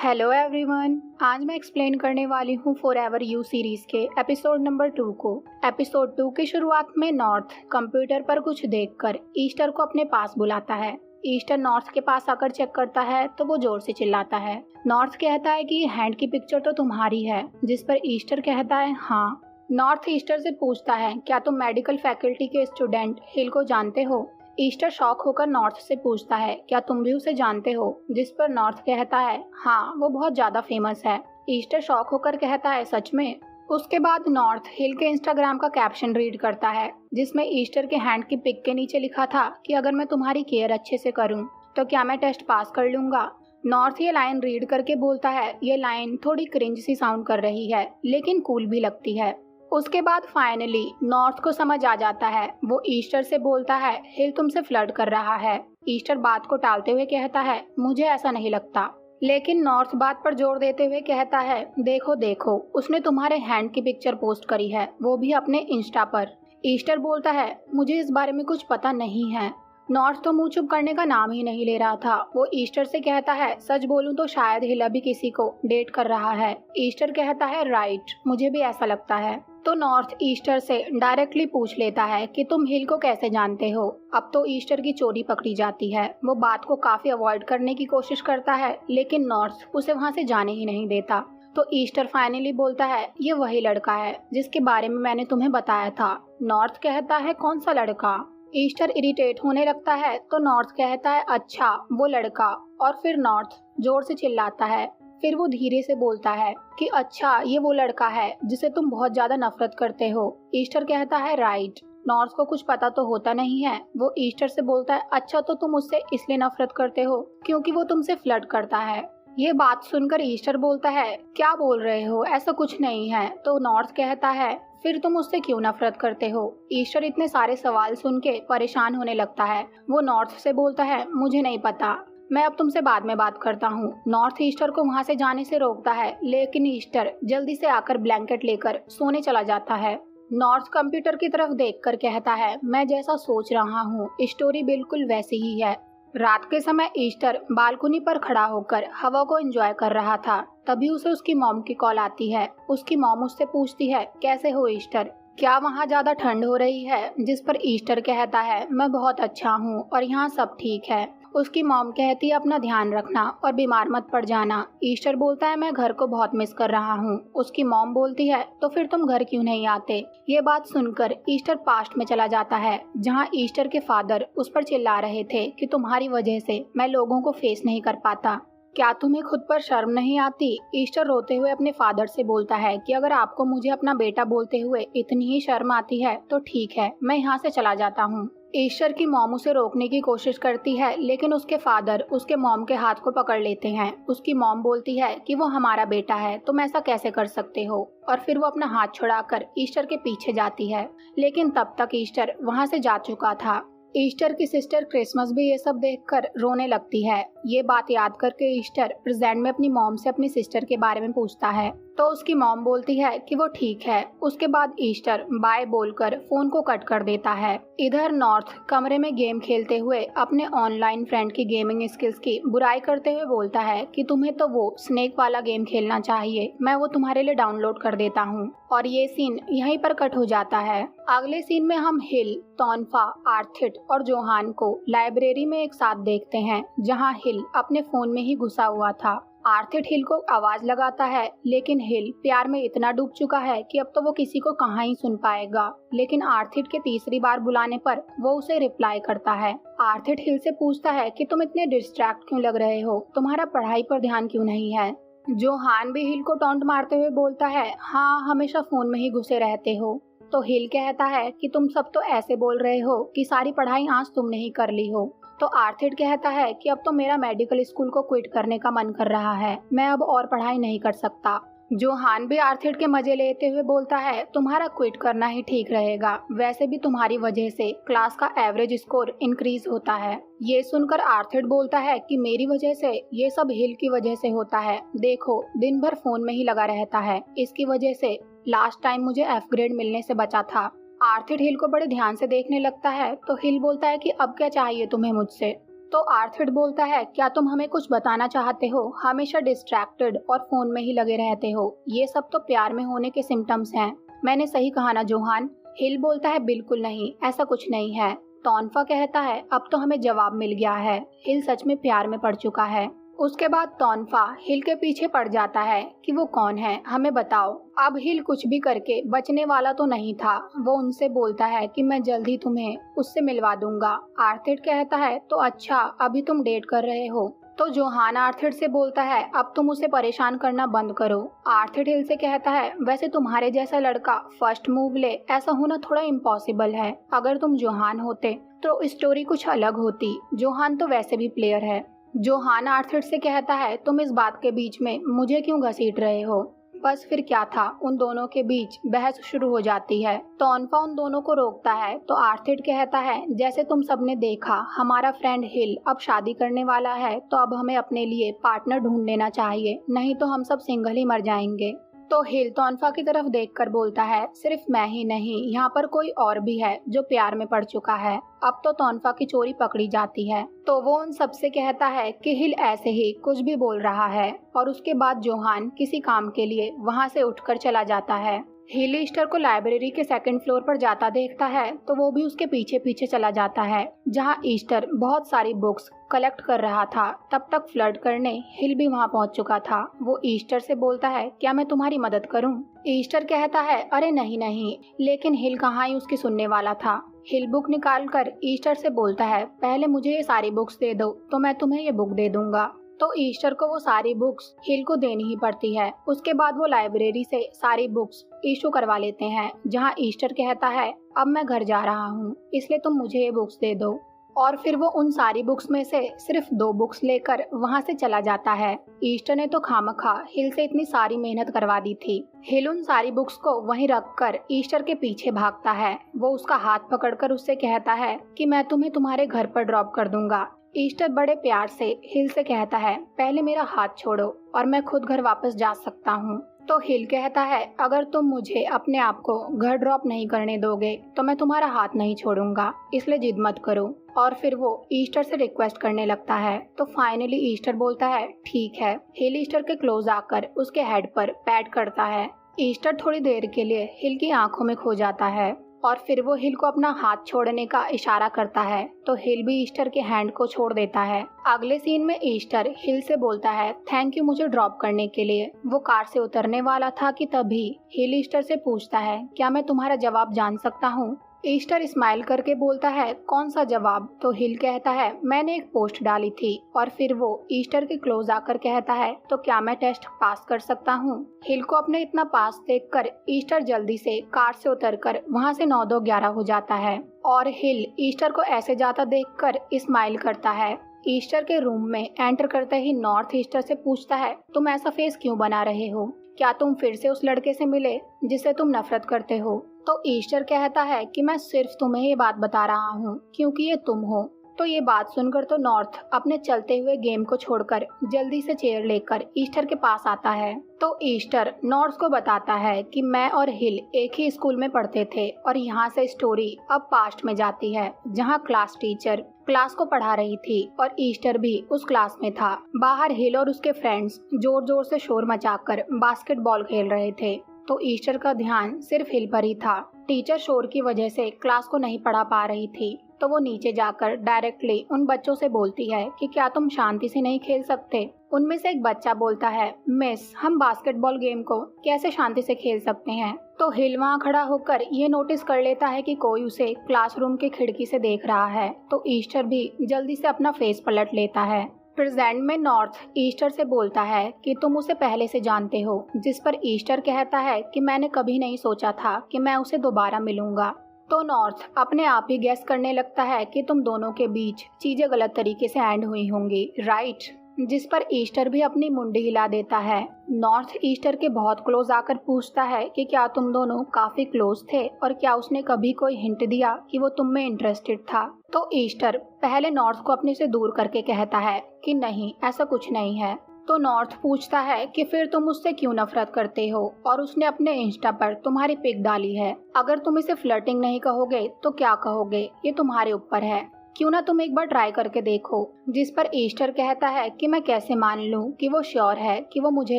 Hello everyone. आज मैं explain करने वाली हूँ फॉरएवर यू सीरीज के एपिसोड नंबर 2 को। एपिसोड 2 की शुरुआत में नॉर्थ कंप्यूटर पर कुछ देखकर ईस्टर को अपने पास बुलाता है। ईस्टर नॉर्थ के पास आकर चेक करता है तो वो जोर से चिल्लाता है। नॉर्थ कहता है कि ये हैंड की पिक्चर तो तुम्हारी है, जिस पर ईस्टर कहता है हाँ। नॉर्थ ईस्टर से पूछता है क्या तुम मेडिकल फैकल्टी के स्टूडेंट हिल को जानते हो। ईस्टर शॉक होकर नॉर्थ से पूछता है क्या तुम भी उसे जानते हो, जिस पर नॉर्थ कहता है हाँ वो बहुत ज्यादा फेमस है। ईस्टर शॉक होकर कहता है सच में। उसके बाद नॉर्थ हिल के इंस्टाग्राम का कैप्शन रीड करता है जिसमें ईस्टर के हैंड की पिक के नीचे लिखा था कि अगर मैं तुम्हारी केयर अच्छे से करूं तो क्या मैं टेस्ट पास कर लूंगा। नॉर्थ ये लाइन रीड करके बोलता है ये लाइन थोड़ी क्रिंज सी साउंड कर रही है लेकिन कूल भी लगती है। उसके बाद फाइनली नॉर्थ को समझ आ जाता है। वो ईस्टर से बोलता है हिल तुमसे फ्लर्ट कर रहा है। ईस्टर बात को टालते हुए कहता है मुझे ऐसा नहीं लगता, लेकिन नॉर्थ बात पर जोर देते हुए कहता है देखो देखो उसने तुम्हारे हैंड की पिक्चर पोस्ट करी है, वो भी अपने इंस्टा पर। ईस्टर बोलता है मुझे इस बारे में कुछ पता नहीं है। नॉर्थ तो मुंह चुप करने का नाम ही नहीं ले रहा था। वो ईस्टर से कहता है सच बोलूं तो शायद हिल अभी किसी को डेट कर रहा है। ईस्टर कहता है राइट, मुझे भी ऐसा लगता है। तो नॉर्थ ईस्टर से डायरेक्टली पूछ लेता है कि तुम हिल को कैसे जानते हो। अब तो ईस्टर की चोरी पकड़ी जाती है। वो बात को काफी अवॉइड करने की कोशिश करता है लेकिन नॉर्थ उसे वहां से जाने ही नहीं देता। तो ईस्टर फाइनली बोलता है ये वही लड़का है जिसके बारे में मैंने तुम्हें बताया था। नॉर्थ कहता है कौन सा लड़का। ईस्टर इरिटेट होने लगता है तो नॉर्थ कहता है अच्छा वो लड़का, और फिर नॉर्थ जोर से चिल्लाता है। फिर वो धीरे से बोलता है कि अच्छा ये वो लड़का है जिसे तुम बहुत ज्यादा नफरत करते हो। ईस्टर कहता है राइट। नॉर्थ को कुछ पता तो होता नहीं है। वो ईस्टर से बोलता है अच्छा तो तुम उससे इसलिए नफरत करते हो क्योंकि वो तुमसे फ्लर्ट करता है। ये बात सुनकर ईस्टर बोलता है क्या बोल रहे हो, ऐसा कुछ नहीं है। तो नॉर्थ कहता है फिर तुम उससे क्यों नफरत करते हो। ईस्टर इतने सारे सवाल सुन के परेशान होने लगता है। वो नॉर्थ से बोलता है मुझे नहीं पता, मैं अब तुमसे बाद में बात करता हूँ। नॉर्थ ईस्टर को वहाँ से जाने से रोकता है लेकिन ईस्टर जल्दी से आकर ब्लैंकेट लेकर सोने चला जाता है। नॉर्थ कंप्यूटर की तरफ देखकर कहता है मैं जैसा सोच रहा हूँ स्टोरी बिल्कुल वैसी ही है। रात के समय ईस्टर बालकनी पर खड़ा होकर हवा को एंजॉय कर रहा था। तभी उसे उसकी मॉम की कॉल आती है। उसकी मॉम उससे पूछती है कैसे हो ईस्टर, क्या वहाँ ज्यादा ठंड हो रही है। जिस पर ईस्टर कहता है मैं बहुत अच्छा हूँ और यहाँ सब ठीक है। उसकी मॉम कहती है अपना ध्यान रखना और बीमार मत पड़ जाना। ईस्टर बोलता है मैं घर को बहुत मिस कर रहा हूँ। उसकी मॉम बोलती है तो फिर तुम घर क्यों नहीं आते। ये बात सुनकर ईस्टर पास्ट में चला जाता है जहाँ ईस्टर के फादर उस पर चिल्ला रहे थे कि तुम्हारी वजह से मैं लोगों को फेस नहीं कर पाता, क्या तुम्हें खुद पर शर्म नहीं आती। ईस्टर रोते हुए अपने फादर से बोलता है कि अगर आपको मुझे अपना बेटा बोलते हुए इतनी ही शर्म आती है तो ठीक है, मैं यहाँ से चला जाता हूँ। ईस्टर की मॉम उसे रोकने की कोशिश करती है लेकिन उसके फादर उसके मॉम के हाथ को पकड़ लेते हैं। उसकी मॉम बोलती है कि वो हमारा बेटा है, तुम ऐसा कैसे कर सकते हो। और फिर वो अपना हाथ छुड़ाकर ईस्टर के पीछे जाती है लेकिन तब तक ईस्टर वहाँ से जा चुका था। ईस्टर की सिस्टर क्रिसमस भी ये सब देखकर रोने लगती है। ये बात याद करके ईस्टर प्रेजेंट में अपनी मॉम से अपनी सिस्टर के बारे में पूछता है तो उसकी मॉम बोलती है कि वो ठीक है। उसके बाद ईस्टर बाय बोलकर फोन को कट कर देता है। इधर नॉर्थ कमरे में गेम खेलते हुए अपने ऑनलाइन फ्रेंड की गेमिंग स्किल्स की बुराई करते हुए बोलता है कि तुम्हें तो वो स्नेक वाला गेम खेलना चाहिए, मैं वो तुम्हारे लिए डाउनलोड कर देता हूँ। और ये सीन यहीं पर कट हो जाता है। अगले सीन में हम हिल, तोनफा, आर्थिट और जोहान को लाइब्रेरी में एक साथ देखते हैं जहाँ हिल अपने फोन में ही घुसा हुआ था। आर्थिट हिल को आवाज लगाता है लेकिन हिल प्यार में इतना डूब चुका है कि अब तो वो किसी को कहाँ ही सुन पाएगा। लेकिन आर्थिट के तीसरी बार बुलाने पर वो उसे रिप्लाई करता है। आर्थिट हिल से पूछता है कि तुम इतने डिस्ट्रैक्ट क्यों लग रहे हो, तुम्हारा पढ़ाई पर ध्यान क्यों नहीं है। जोहान भी हिल को टॉन्ट मारते हुए बोलता है हाँ हमेशा फोन में ही घुसे रहते हो। तो हिल कहता है कि तुम सब तो ऐसे बोल रहे हो कि सारी पढ़ाई आज तुमने ही कर ली हो। तो आर्थिड कहता है कि अब तो मेरा मेडिकल स्कूल को क्विट करने का मन कर रहा है, मैं अब और पढ़ाई नहीं कर सकता। जोहान भी आर्थिड के मजे लेते हुए बोलता है तुम्हारा क्विट करना ही ठीक रहेगा, वैसे भी तुम्हारी वजह से क्लास का एवरेज स्कोर इंक्रीज होता है। ये सुनकर आर्थिड बोलता है कि मेरी वजह से, ये सब हिल की वजह से होता है। देखो दिन भर फोन में ही लगा रहता है, इसकी वजह से लास्ट टाइम मुझे एफ ग्रेड मिलने से बचा था। आर्थिड हिल को बड़े ध्यान से देखने लगता है तो हिल बोलता है कि अब क्या चाहिए तुम्हें मुझसे। तो आर्थिड बोलता है, क्या तुम हमें कुछ बताना चाहते हो? हमेशा डिस्ट्रैक्टेड और फोन में ही लगे रहते हो। ये सब तो प्यार में होने के सिम्टम्स हैं। मैंने सही कहा ना जोहान? हिल बोलता है, बिल्कुल नहीं, ऐसा कुछ नहीं है। तोनफा कहता है, अब तो हमें जवाब मिल गया है, हिल सच में प्यार में पड़ चुका है। उसके बाद तोनफा हिल के पीछे पड़ जाता है कि वो कौन है, हमें बताओ। अब हिल कुछ भी करके बचने वाला तो नहीं था। वो उनसे बोलता है कि मैं जल्द ही तुम्हें उससे मिलवा दूंगा। आर्थिड कहता है, तो अच्छा, अभी तुम डेट कर रहे हो? तो जोहान आर्थिड से बोलता है, अब तुम उसे परेशान करना बंद करो। आर्थिड हिल से कहता है, वैसे तुम्हारे जैसा लड़का फर्स्ट मूव ले, ऐसा होना थोड़ा इम्पॉसिबल है। अगर तुम जोहान होते तो स्टोरी कुछ अलग होती। जोहान तो वैसे भी प्लेयर है। जोहान आर्थिड से कहता है, तुम इस बात के बीच में मुझे क्यों घसीट रहे हो? बस फिर क्या था, उन दोनों के बीच बहस शुरू हो जाती है। तोनफा उन दोनों को रोकता है तो आर्थिड कहता है, जैसे तुम सबने देखा, हमारा फ्रेंड हिल अब शादी करने वाला है, तो अब हमें अपने लिए पार्टनर ढूंढ लेना चाहिए, नहीं तो हम सब सिंगल ही मर जाएंगे। तो हिल तोनफा की तरफ देखकर बोलता है, सिर्फ मैं ही नहीं, यहाँ पर कोई और भी है जो प्यार में पड़ चुका है। अब तो तोनफा की चोरी पकड़ी जाती है। तो वो उन सबसे कहता है कि हिल ऐसे ही कुछ भी बोल रहा है, और उसके बाद जोहान किसी काम के लिए वहाँ से उठकर चला जाता है। हिल ईस्टर को लाइब्रेरी के सेकंड फ्लोर पर जाता देखता है तो वो भी उसके पीछे पीछे चला जाता है, जहाँ ईस्टर बहुत सारी बुक्स कलेक्ट कर रहा था। तब तक फ्लर्ट करने हिल भी वहाँ पहुँच चुका था। वो ईस्टर से बोलता है, क्या मैं तुम्हारी मदद करूँ? ईस्टर कहता है, अरे नहीं नहीं, लेकिन हिल कहाँ ही उसकी सुनने वाला था। हिल बुक निकाल कर ईस्टर से बोलता है, पहले मुझे ये सारी बुक्स दे दो तो मैं तुम्हें ये बुक दे दूंगा। तो ईस्टर को वो सारी बुक्स हिल को देनी ही पड़ती है। उसके बाद वो लाइब्रेरी से सारी बुक्स इशू करवा लेते हैं, जहाँ ईस्टर कहता है, अब मैं घर जा रहा हूँ, इसलिए तुम मुझे ये बुक्स दे दो। और फिर वो उन सारी बुक्स में से सिर्फ 2 बुक्स लेकर वहाँ से चला जाता है। ईस्टर ने तो खामखा हिल से इतनी सारी मेहनत करवा दी थी। हिल उन सारी बुक्स को वहीं रखकर ईस्टर के पीछे भागता है। वो उसका हाथ पकड़कर उससे कहता है कि मैं तुम्हें तुम्हारे घर पर ड्रॉप कर दूंगा। ईस्टर बड़े प्यार से हिल से कहता है, पहले मेरा हाथ छोड़ो और मैं खुद घर वापस जा सकता हूँ। तो हिल कहता है, अगर तुम मुझे अपने आप को घर ड्रॉप नहीं करने दोगे तो मैं तुम्हारा हाथ नहीं छोड़ूंगा, इसलिए जिद मत करो। और फिर वो ईस्टर से रिक्वेस्ट करने लगता है। तो फाइनली ईस्टर बोलता है, ठीक है। हिल ईस्टर के क्लोज आकर उसके हेड पर पैट करता है। ईस्टर थोड़ी देर के लिए हिल की आंखों में खो जाता है और फिर वो हिल को अपना हाथ छोड़ने का इशारा करता है, तो हिल भी ईस्टर के हैंड को छोड़ देता है। अगले सीन में ईस्टर हिल से बोलता है, थैंक यू मुझे ड्रॉप करने के लिए। वो कार से उतरने वाला था कि तभी हिल ईस्टर से पूछता है, क्या मैं तुम्हारा जवाब जान सकता हूँ? ईस्टर स्माइल करके बोलता है, कौन सा जवाब? तो हिल कहता है, मैंने एक पोस्ट डाली थी। और फिर वो ईस्टर के क्लोज आकर कहता है, तो क्या मैं टेस्ट पास कर सकता हूँ? हिल को अपने इतना पास देखकर ईस्टर जल्दी से कार से उतरकर वहाँ से 9-2-11 हो जाता है। और हिल ईस्टर को ऐसे जाता देखकर स्माइल करता है। ईस्टर के रूम में एंटर करते ही नॉर्थ ईस्टर से पूछता है, तुम ऐसा फेस क्यों बना रहे हो? क्या तुम फिर से उस लड़के से मिले जिससे तुम नफरत करते हो? तो ईस्टर कहता है कि मैं सिर्फ तुम्हें ये बात बता रहा हूँ क्योंकि ये तुम हो। तो ये बात सुनकर तो नॉर्थ अपने चलते हुए गेम को छोड़कर जल्दी से चेयर लेकर ईस्टर के पास आता है। तो ईस्टर नॉर्थ को बताता है कि मैं और हिल एक ही स्कूल में पढ़ते थे और यहाँ से स्टोरी अब पास्ट में जाती है, जहाँ क्लास टीचर क्लास को पढ़ा रही थी और ईस्टर भी उस क्लास में था। बाहर हिल और उसके फ्रेंड्स जोर जोर से शोर मचाकर बास्केटबॉल खेल रहे थे। तो ईस्टर का ध्यान सिर्फ हिल पर ही था। टीचर शोर की वजह से क्लास को नहीं पढ़ा पा रही थी, तो वो नीचे जाकर डायरेक्टली उन बच्चों से बोलती है कि क्या तुम शांति से नहीं खेल सकते? उनमें से एक बच्चा बोलता है, मिस, हम बास्केटबॉल गेम को कैसे शांति से खेल सकते हैं? तो हिल वहाँ खड़ा होकर ये नोटिस कर लेता है कि कोई उसे क्लासरूम की खिड़की से देख रहा है। तो ईस्टर भी जल्दी से अपना फेस पलट लेता है। प्रेजेंट में नॉर्थ ईस्टर से बोलता है कि तुम उसे पहले से जानते हो, जिस पर ईस्टर कहता है कि मैंने कभी नहीं सोचा था कि मैं उसे दोबारा मिलूंगा। तो नॉर्थ अपने आप ही गैस करने लगता है कि तुम दोनों के बीच चीजें गलत तरीके से एंड हुई होंगी, राइट? जिस पर ईस्टर भी अपनी मुंडी हिला देता है। नॉर्थ ईस्टर के बहुत क्लोज आकर पूछता है कि क्या तुम दोनों काफी क्लोज थे और क्या उसने कभी कोई हिंट दिया कि वो तुम में इंटरेस्टेड था? तो ईस्टर पहले नॉर्थ को अपने से दूर करके कहता है कि नहीं, ऐसा कुछ नहीं है। तो नॉर्थ पूछता है कि फिर तुम उससे क्यों नफरत करते हो और उसने अपने इंस्टा पर तुम्हारी पिक डाली है। अगर तुम इसे फ्लर्टिंग नहीं कहोगे तो क्या कहोगे, ये तुम्हारे ऊपर है। क्यों ना तुम एक बार ट्राई करके देखो। जिस पर ईस्टर कहता है कि मैं कैसे मान लूं कि वो श्योर है कि वो मुझे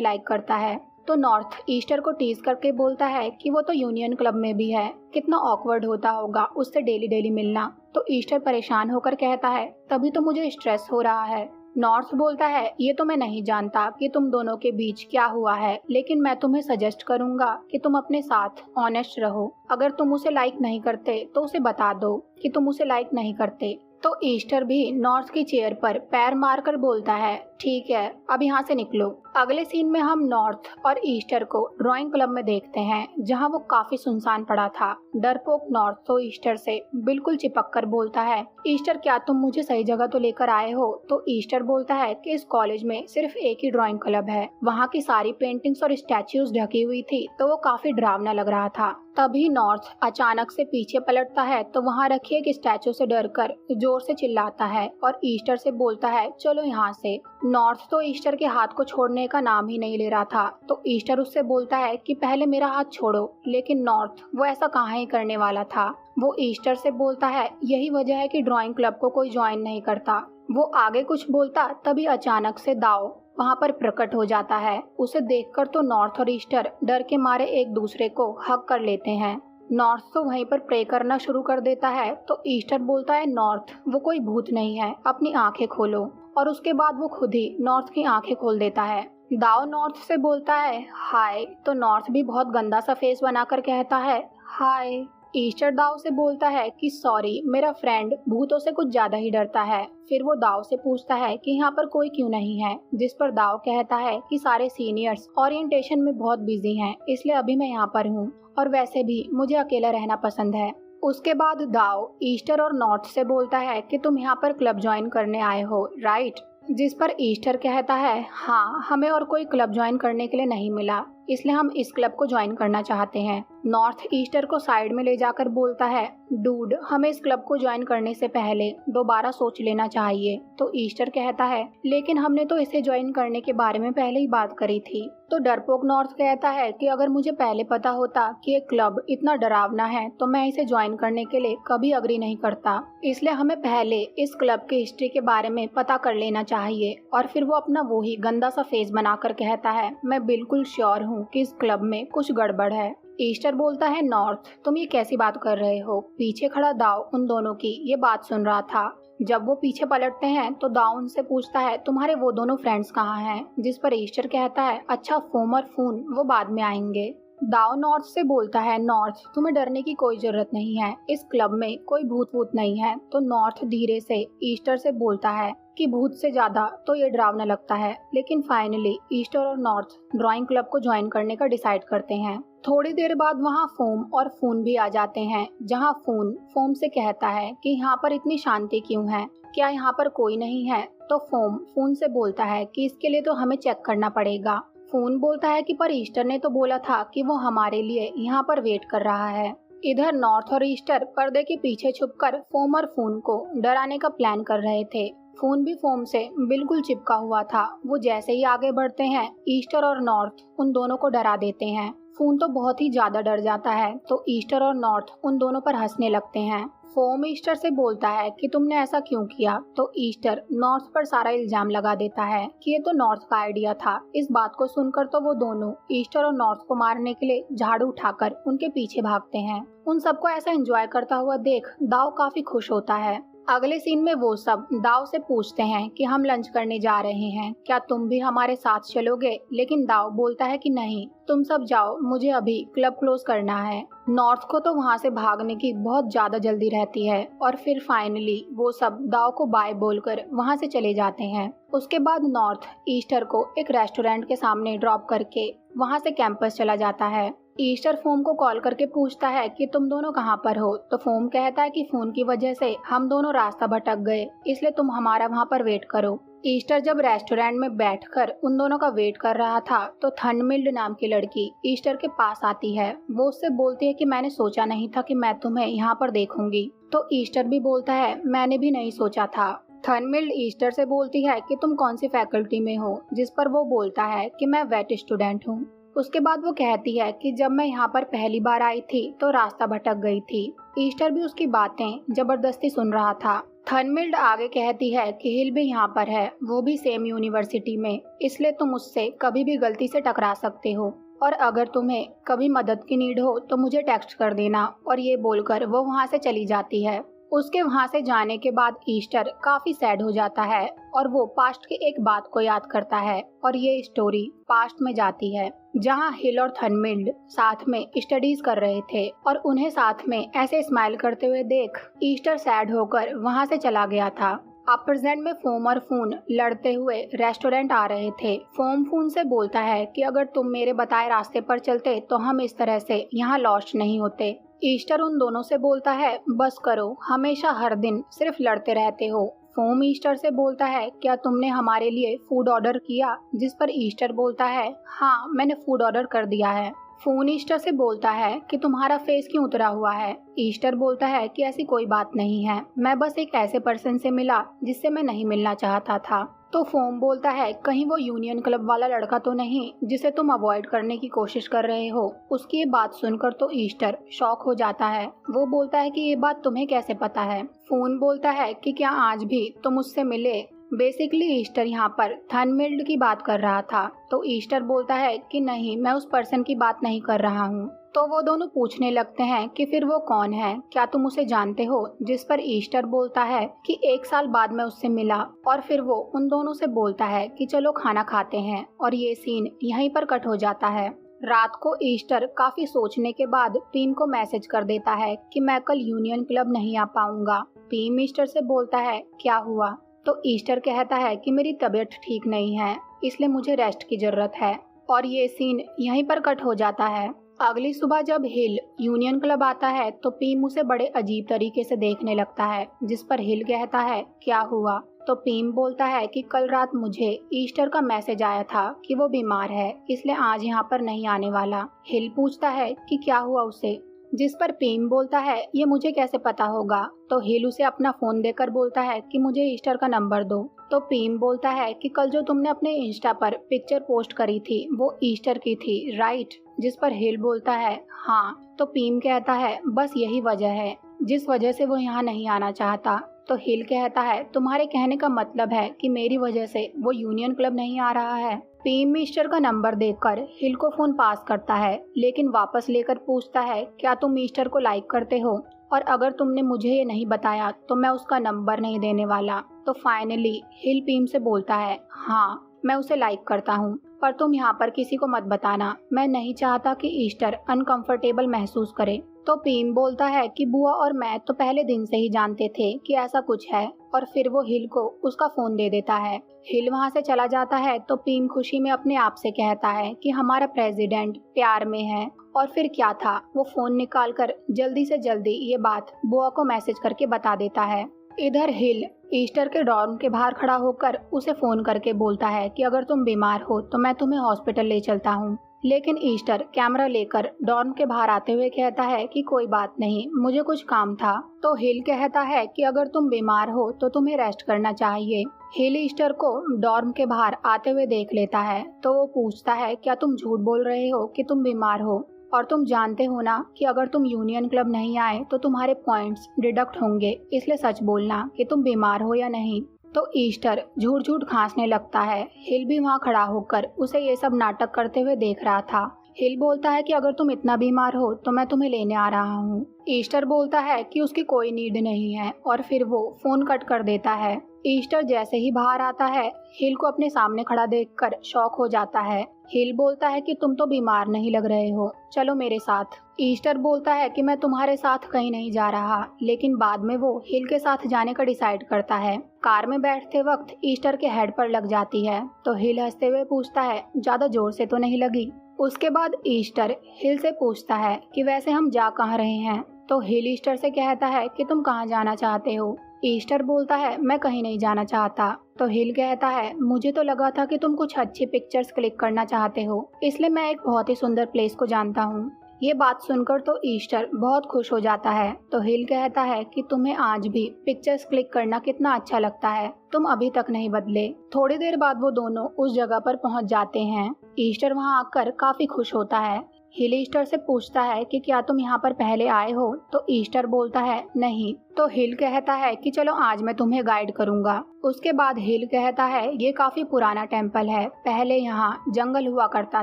लाइक करता है। तो नॉर्थ ईस्टर को टीज करके बोलता है कि वो तो यूनियन क्लब में भी है, कितना ऑकवर्ड होता होगा उससे डेली डेली मिलना। तो ईस्टर परेशान होकर कहता है तभी तो मुझे स्ट्रेस हो रहा है। नॉर्थ बोलता है ये तो मैं नहीं जानता कि तुम दोनों के बीच क्या हुआ है, लेकिन मैं तुम्हें सजेस्ट करूंगा कि तुम अपने साथ ऑनेस्ट रहो। अगर तुम उसे लाइक नहीं करते तो उसे बता दो कि तुम उसे लाइक नहीं करते। तो ईस्टर भी नॉर्थ की चेयर पर पैर मारकर बोलता है ठीक है, अब यहाँ से निकलो। अगले सीन में हम नॉर्थ और ईस्टर को ड्राइंग क्लब में देखते हैं, जहाँ वो काफी सुनसान पड़ा था। डरपोक नॉर्थ तो ईस्टर से बिल्कुल चिपक कर बोलता है ईस्टर क्या तुम मुझे सही जगह तो लेकर आए हो। तो ईस्टर बोलता है कि इस कॉलेज में सिर्फ एक ही ड्राइंग क्लब है, वहाँ की सारी पेंटिंग्स और स्टैच्यूज ढकी हुई थी, तो वो काफी डरावना लग रहा था। तभी नॉर्थ अचानक से पीछे पलटता है तो वहाँ रखी एक स्टैचू से डरकर जोर से चिल्लाता है और ईस्टर से बोलता है चलो यहाँ से। नॉर्थ तो ईस्टर के हाथ को छोड़ने का नाम ही नहीं ले रहा था। तो ईस्टर उससे बोलता है कि पहले मेरा हाथ छोड़ो, लेकिन नॉर्थ वो ऐसा कहाँ ही करने वाला था। वो ईस्टर से बोलता है यही वजह है कि ड्राइंग क्लब को कोई ज्वाइन नहीं करता। वो आगे कुछ बोलता तभी अचानक से दाओ वहाँ पर प्रकट हो जाता है। उसे देखकर तो नॉर्थ और ईस्टर डर के मारे एक दूसरे को हग कर लेते हैं। नॉर्थ तो वहीं पर प्रे करना शुरू कर देता है। तो ईस्टर बोलता है नॉर्थ वो कोई भूत नहीं है, अपनी आंखें खोलो। और उसके बाद वो खुद ही नॉर्थ की आंखें खोल देता है। दाओ नॉर्थ से बोलता है हाय। तो नॉर्थ भी बहुत गंदा सा फेस बनाकर कहता है हाय। ईस्टर दाव से बोलता है कि सॉरी, मेरा फ्रेंड भूतों से कुछ ज्यादा ही डरता है। फिर वो दाव से पूछता है कि यहाँ पर कोई क्यों नहीं है, जिस पर दाव कहता है कि सारे सीनियर्स ओरिएंटेशन में बहुत बिजी हैं, इसलिए अभी मैं यहाँ पर हूँ, और वैसे भी मुझे अकेला रहना पसंद है। उसके बाद दाव ईस्टर और नॉर्थ से बोलता है कि तुम यहाँ पर क्लब ज्वाइन करने आए हो, राइट। जिस पर ईस्टर कहता है हाँ, हमें और कोई क्लब ज्वाइन करने के लिए नहीं मिला, इसलिए हम इस क्लब को ज्वाइन करना चाहते हैं। नॉर्थ ईस्टर को साइड में ले जाकर बोलता है डूड, हमें इस क्लब को ज्वाइन करने से पहले दोबारा सोच लेना चाहिए। तो ईस्टर कहता है लेकिन हमने तो इसे ज्वाइन करने के बारे में पहले ही बात करी थी। तो डरपोक नॉर्थ कहता है कि अगर मुझे पहले पता होता कि ये क्लब इतना डरावना है तो मैं इसे ज्वाइन करने के लिए कभी अग्री नहीं करता, इसलिए हमें पहले इस क्लब की हिस्ट्री के बारे में पता कर लेना चाहिए। और फिर वो अपना वो ही गंदा सा फेस बनाकर कहता है मैं बिल्कुल श्योर हूँ कि इस क्लब में कुछ गड़बड़ है। ईस्टर बोलता है नॉर्थ तुम ये कैसी बात कर रहे हो। पीछे खड़ा दाव उन दोनों की ये बात सुन रहा था। जब वो पीछे पलटते हैं तो दाव उनसे पूछता है तुम्हारे वो दोनों फ्रेंड्स कहाँ हैं, जिस पर ईस्टर कहता है अच्छा फोम और फून वो बाद में आएंगे। दाव नॉर्थ से बोलता है नॉर्थ तुम्हें डरने की कोई जरूरत नहीं है, इस क्लब में कोई भूत वूत नहीं है। तो नॉर्थ धीरे से ईस्टर से बोलता है कि भूत से ज्यादा तो ये डरावना लगता है। लेकिन फाइनली ईस्टर और नॉर्थ ड्राइंग क्लब को ज्वाइन करने का डिसाइड करते हैं। थोड़ी देर बाद वहाँ फोम और फून भी आ जाते हैं, जहाँ फून फोम से कहता है कि यहाँ पर इतनी शांति क्यों है, क्या यहाँ पर कोई नहीं है। तो फोम फून से बोलता है कि इसके लिए तो हमें चेक करना पड़ेगा। फून बोलता है कि पर ईस्टर ने तो बोला था कि वो हमारे लिए यहाँ पर वेट कर रहा है। इधर नॉर्थ और ईस्टर पर्दे के पीछे छुपकर फोम और फून को डराने का प्लान कर रहे थे। फून भी फोम से बिल्कुल चिपका हुआ था। वो जैसे ही आगे बढ़ते हैं ईस्टर और नॉर्थ उन दोनों को डरा देते हैं। फून तो बहुत ही ज्यादा डर जाता है। तो ईस्टर और नॉर्थ उन दोनों पर हंसने लगते हैं। फोम ईस्टर से बोलता है कि तुमने ऐसा क्यों किया। तो ईस्टर नॉर्थ पर सारा इल्जाम लगा देता है कि ये तो नॉर्थ का आइडिया था। इस बात को सुनकर तो वो दोनों ईस्टर और नॉर्थ को मारने के लिए झाड़ू उठाकर उनके पीछे भागते हैं। उन सबको ऐसा एंजॉय करता हुआ देख दाव काफी खुश होता है। अगले सीन में वो सब दाव से पूछते हैं कि हम लंच करने जा रहे हैं, क्या तुम भी हमारे साथ चलोगे। लेकिन दाव बोलता है कि नहीं, तुम सब जाओ, मुझे अभी क्लब क्लोज करना है। नॉर्थ को तो वहाँ से भागने की बहुत ज्यादा जल्दी रहती है। और फिर फाइनली वो सब दाव को बाय बोलकर वहाँ से चले जाते हैं। उसके बाद नॉर्थ ईस्टर को एक रेस्टोरेंट के सामने ड्रॉप करके वहाँ से कैंपस चला जाता है। ईस्टर फोम को कॉल करके पूछता है कि तुम दोनों कहाँ पर हो। तो फोम कहता है कि फोन की वजह से हम दोनों रास्ता भटक गए, इसलिए तुम हमारा वहाँ पर वेट करो। ईस्टर जब रेस्टोरेंट में बैठकर उन दोनों का वेट कर रहा था तो थंडमिल्ड नाम की लड़की ईस्टर के पास आती है। वो उससे बोलती है कि मैंने सोचा नहीं था कि मैं तुम्हें यहाँ पर देखूंगी। तो ईस्टर भी बोलता है मैंने भी नहीं सोचा था। थंडमिल्ड ईस्टर से बोलती है कि तुम कौन सी फैकल्टी में हो, जिस पर वो बोलता है कि मैं वेट स्टूडेंट हूँ। उसके बाद वो कहती है कि जब मैं यहाँ पर पहली बार आई थी तो रास्ता भटक गई थी। ईस्टर भी उसकी बातें जबरदस्ती सुन रहा था। थर्नमिल्ड आगे कहती है कि हिल भी यहाँ पर है, वो भी सेम यूनिवर्सिटी में, इसलिए तुम उससे कभी भी गलती से टकरा सकते हो और अगर तुम्हें कभी मदद की नीड हो तो मुझे टेक्स्ट कर देना। और ये बोलकर वो वहाँ से चली जाती है। उसके वहाँ से जाने के बाद ईस्टर काफी सैड हो जाता है और वो पास्ट की एक बात को याद करता है और ये स्टोरी पास्ट में जाती है जहाँ हिल और थर्नमिल्ड साथ में स्टडीज कर रहे थे और उन्हें साथ में ऐसे स्माइल करते हुए देख ईस्टर सैड होकर वहाँ से चला गया था। अब प्रेजेंट में फोम और फून लड़ते हुए रेस्टोरेंट आ रहे थे। फोम फून से बोलता है कि अगर तुम मेरे बताए रास्ते पर चलते तो हम इस तरह से यहाँ लॉस्ट नहीं होते। ईस्टर उन दोनों से बोलता है बस करो, हमेशा हर दिन सिर्फ लड़ते रहते हो। फोम ईस्टर से बोलता है क्या तुमने हमारे लिए फूड ऑर्डर किया, जिस पर ईस्टर बोलता है हाँ मैंने फूड ऑर्डर कर दिया है। फोन ईस्टर से बोलता है कि तुम्हारा फेस क्यों उतरा हुआ है। ईस्टर बोलता है कि ऐसी कोई बात नहीं है, मैं बस एक ऐसे पर्सन से मिला जिससे मैं नहीं मिलना चाहता था। तो फोम बोलता है कहीं वो यूनियन क्लब वाला लड़का तो नहीं जिसे तुम अवॉइड करने की कोशिश कर रहे हो। उसकी ये बात सुनकर तो ईस्टर शॉक हो जाता है। वो बोलता है कि ये बात तुम्हें कैसे पता है। फोन बोलता है कि क्या आज भी तुम उससे मिले। बेसिकली ईस्टर यहाँ पर थर्नमिल्ड की बात कर रहा था। तो ईस्टर बोलता है कि नहीं, मैं उस पर्सन की बात नहीं कर रहा हूँ। तो वो दोनों पूछने लगते हैं कि फिर वो कौन है, क्या तुम उसे जानते हो। जिस पर ईस्टर बोलता है कि 1 साल बाद मैं उससे मिला। और फिर वो उन दोनों से बोलता है कि चलो खाना खाते हैं और ये सीन यहीं पर कट हो जाता है। रात को ईस्टर काफी सोचने के बाद पीम को मैसेज कर देता है कि मैं कल यूनियन क्लब नहीं आ पाऊंगा। पीम ईस्टर से बोलता है क्या हुआ। तो ईस्टर कहता है कि मेरी तबीयत ठीक नहीं है, इसलिए मुझे रेस्ट की जरूरत है। और ये सीन यहीं पर कट हो जाता है। अगली सुबह जब हिल यूनियन क्लब आता है तो पीम उसे बड़े अजीब तरीके से देखने लगता है। जिस पर हिल कहता है क्या हुआ। तो पीम बोलता है कि कल रात मुझे ईस्टर का मैसेज आया था कि वो बीमार है, इसलिए आज यहाँ पर नहीं आने वाला। हिल पूछता है कि क्या हुआ उसे। जिस पर पीम बोलता है ये मुझे कैसे पता होगा। तो हिल उसे अपना फोन देकर बोलता है कि मुझे ईस्टर का नंबर दो। तो पीम बोलता है कि कल जो तुमने अपने इंस्टा पर पिक्चर पोस्ट करी थी वो ईस्टर की थी, राइट। जिस पर हिल बोलता है हाँ। तो पीम कहता है बस यही वजह है जिस वजह से वो यहाँ नहीं आना चाहता। तो हिल कहता है तुम्हारे कहने का मतलब है कि मेरी वजह से वो यूनियन क्लब नहीं आ रहा है। पीम ईस्टर का नंबर देखकर हिल को फोन पास करता है, लेकिन वापस लेकर पूछता है क्या तुम ईस्टर को लाइक करते हो, और अगर तुमने मुझे ये नहीं बताया तो मैं उसका नंबर नहीं देने वाला। तो फाइनली हिल पीम से बोलता है हाँ मैं उसे लाइक करता हूँ, पर तुम यहाँ पर किसी को मत बताना, मैं नहीं चाहता कि ईस्टर अनकंफर्टेबल महसूस करे। तो पीम बोलता है कि बुआ और मैं तो पहले दिन से ही जानते थे कि ऐसा कुछ है। और फिर वो हिल को उसका फोन दे देता है। हिल वहाँ से चला जाता है तो पीम खुशी में अपने आप से कहता है कि हमारा प्रेसिडेंट प्यार में है। और फिर क्या था, वो फोन निकालकर जल्दी से जल्दी ये बात बुआ को मैसेज करके बता देता है। इधर हिल ईस्टर के डॉर्म के बाहर खड़ा होकर उसे फोन करके बोलता है कि अगर तुम बीमार हो तो मैं तुम्हें हॉस्पिटल ले चलता हूँ। लेकिन ईस्टर कैमरा लेकर डॉर्म के बाहर आते हुए कहता है कि कोई बात नहीं, मुझे कुछ काम था। तो हिल कहता है कि अगर तुम बीमार हो तो तुम्हें रेस्ट करना चाहिए। हिल ईस्टर को डॉर्म के बाहर आते हुए देख लेता है तो वो पूछता है क्या तुम झूठ बोल रहे हो कि तुम बीमार हो, और तुम जानते हो ना कि अगर तुम यूनियन क्लब नहीं आए तो तुम्हारे पॉइंट्स डिडक्ट होंगे, इसलिए सच बोलना कि तुम बीमार हो या नहीं। तो ईस्टर झूठ झूठ खांसने लगता है। हिल भी वहाँ खड़ा होकर उसे ये सब नाटक करते हुए देख रहा था। हिल बोलता है कि अगर तुम इतना बीमार हो तो मैं तुम्हें लेने आ रहा हूँ। ईस्टर बोलता है कि उसकी कोई नीड नहीं है और फिर वो फोन कट कर देता है। ईस्टर जैसे ही बाहर आता है हिल को अपने सामने खड़ा देखकर शॉक हो जाता है। हिल बोलता है कि तुम तो बीमार नहीं लग रहे हो, चलो मेरे साथ। ईस्टर बोलता है कि मैं तुम्हारे साथ कहीं नहीं जा रहा, लेकिन बाद में वो हिल के साथ जाने का डिसाइड करता है। कार में बैठते वक्त ईस्टर के हेड पर लग जाती है तो हिल हंसते हुए पूछता है ज्यादा जोर से तो नहीं लगी। उसके बाद ईस्टर हिल से पूछता है कि वैसे हम जा कहाँ रहे हैं। तो हिल ईस्टर से कहता है कि तुम कहाँ जाना चाहते हो। ईस्टर बोलता है मैं कहीं नहीं जाना चाहता। तो हिल कहता है मुझे तो लगा था कि तुम कुछ अच्छी पिक्चर्स क्लिक करना चाहते हो, इसलिए मैं एक बहुत ही सुंदर प्लेस को जानता हूँ। ये बात सुनकर तो ईस्टर बहुत खुश हो जाता है। तो हिल कहता है कि तुम्हें आज भी पिक्चर्स क्लिक करना कितना अच्छा लगता है, तुम अभी तक नहीं बदले। थोड़ी देर बाद वो दोनों उस जगह पर पहुंच जाते हैं। ईस्टर वहां आकर काफी खुश होता है। हिल ईस्टर से पूछता है कि क्या तुम यहाँ पर पहले आए हो, तो ईस्टर बोलता है नहीं। तो हिल कहता है कि चलो आज मैं तुम्हें गाइड करूंगा। उसके बाद हिल कहता है ये काफी पुराना टेम्पल है, पहले यहाँ जंगल हुआ करता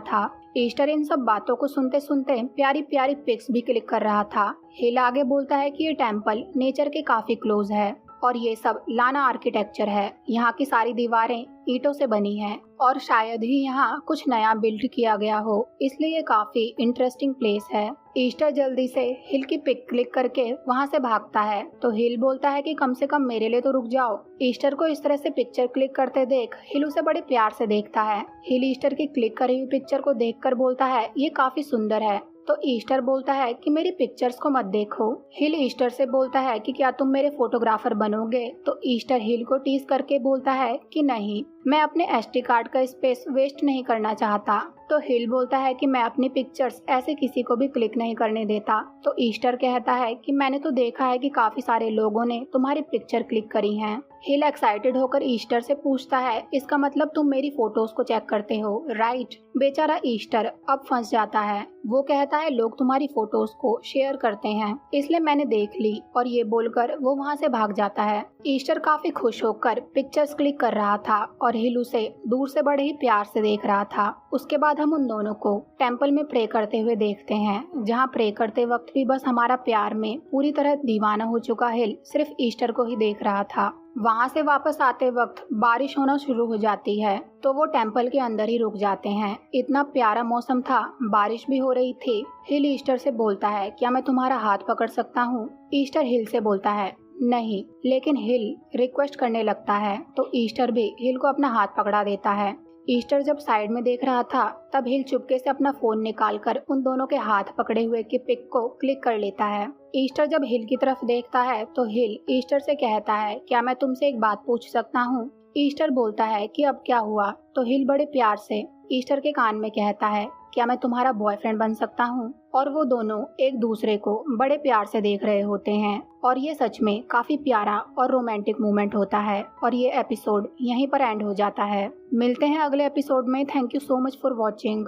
था। ईस्टर इन सब बातों को सुनते सुनते प्यारी प्यारी पिक्स भी क्लिक कर रहा था। हिल आगे बोलता है कि ये टेम्पल नेचर के काफी क्लोज है और ये सब लाना आर्किटेक्चर है। यहाँ की सारी दीवारें ईंटों से बनी हैं और शायद ही यहाँ कुछ नया बिल्ड किया गया हो, इसलिए ये काफी इंटरेस्टिंग प्लेस है। ईस्टर जल्दी से हिल की पिक क्लिक करके वहाँ से भागता है, तो हिल बोलता है कि कम से कम मेरे लिए तो रुक जाओ। ईस्टर को इस तरह से पिक्चर क्लिक करते देख हिल उसे बड़े प्यार से देखता है। हिल ईस्टर की क्लिक करी हुई पिक्चर को देखकर बोलता है ये काफी सुंदर है, तो ईस्टर बोलता है कि मेरी पिक्चर्स को मत देखो। हिल ईस्टर से बोलता है कि क्या तुम मेरे फोटोग्राफर बनोगे, तो ईस्टर हिल को टीज करके बोलता है कि नहीं, मैं अपने एसडी कार्ड का स्पेस वेस्ट नहीं करना चाहता। तो हिल बोलता है कि मैं अपनी पिक्चर्स ऐसे किसी को भी क्लिक नहीं करने देता। तो ईस्टर कहता है कि मैंने तो देखा है कि काफी सारे लोगों ने तुम्हारी पिक्चर क्लिक करी हैं। हिल एक्साइटेड होकर ईस्टर से पूछता है इसका मतलब तुम मेरी फोटोज को चेक करते हो, राइट। बेचारा ईस्टर अब फंस जाता है। वो कहता है लोग तुम्हारी फोटोज को शेयर करते हैं, इसलिए मैंने देख ली, और ये बोलकर वो वहाँ से भाग जाता है। ईस्टर काफी खुश होकर पिक्चर्स क्लिक कर रहा था और हिल उसे दूर से बड़े ही प्यार से देख रहा था। उसके बाद हम उन दोनों को टेम्पल में प्रे करते हुए देखते हैं, जहाँ प्रे करते वक्त भी बस हमारा प्यार में पूरी तरह दीवाना हो चुका हिल सिर्फ ईस्टर को ही देख रहा था। वहाँ से वापस आते वक्त बारिश होना शुरू हो जाती है, तो वो टेम्पल के अंदर ही रुक जाते हैं। इतना प्यारा मौसम था, बारिश भी हो रही थी। हिल ईस्टर से बोलता है क्या मैं तुम्हारा हाथ पकड़ सकता हूँ। ईस्टर हिल से बोलता है नहीं, लेकिन हिल रिक्वेस्ट करने लगता है, तो ईस्टर भी हिल को अपना हाथ पकड़ा देता है। ईस्टर जब साइड में देख रहा था तब हिल चुपके से अपना फोन निकालकर उन दोनों के हाथ पकड़े हुए की पिक को क्लिक कर लेता है। ईस्टर जब हिल की तरफ देखता है तो हिल ईस्टर से कहता है क्या मैं तुमसे एक बात पूछ सकता हूँ। ईस्टर बोलता है कि अब क्या हुआ, तो हिल बड़े प्यार से ईस्टर के कान में कहता है क्या मैं तुम्हारा बॉयफ्रेंड बन सकता हूँ। और वो दोनों एक दूसरे को बड़े प्यार से देख रहे होते हैं और ये सच में काफी प्यारा और रोमांटिक मोमेंट होता है। और ये एपिसोड यहीं पर एंड हो जाता है। मिलते हैं अगले एपिसोड में। Thank you so much for watching.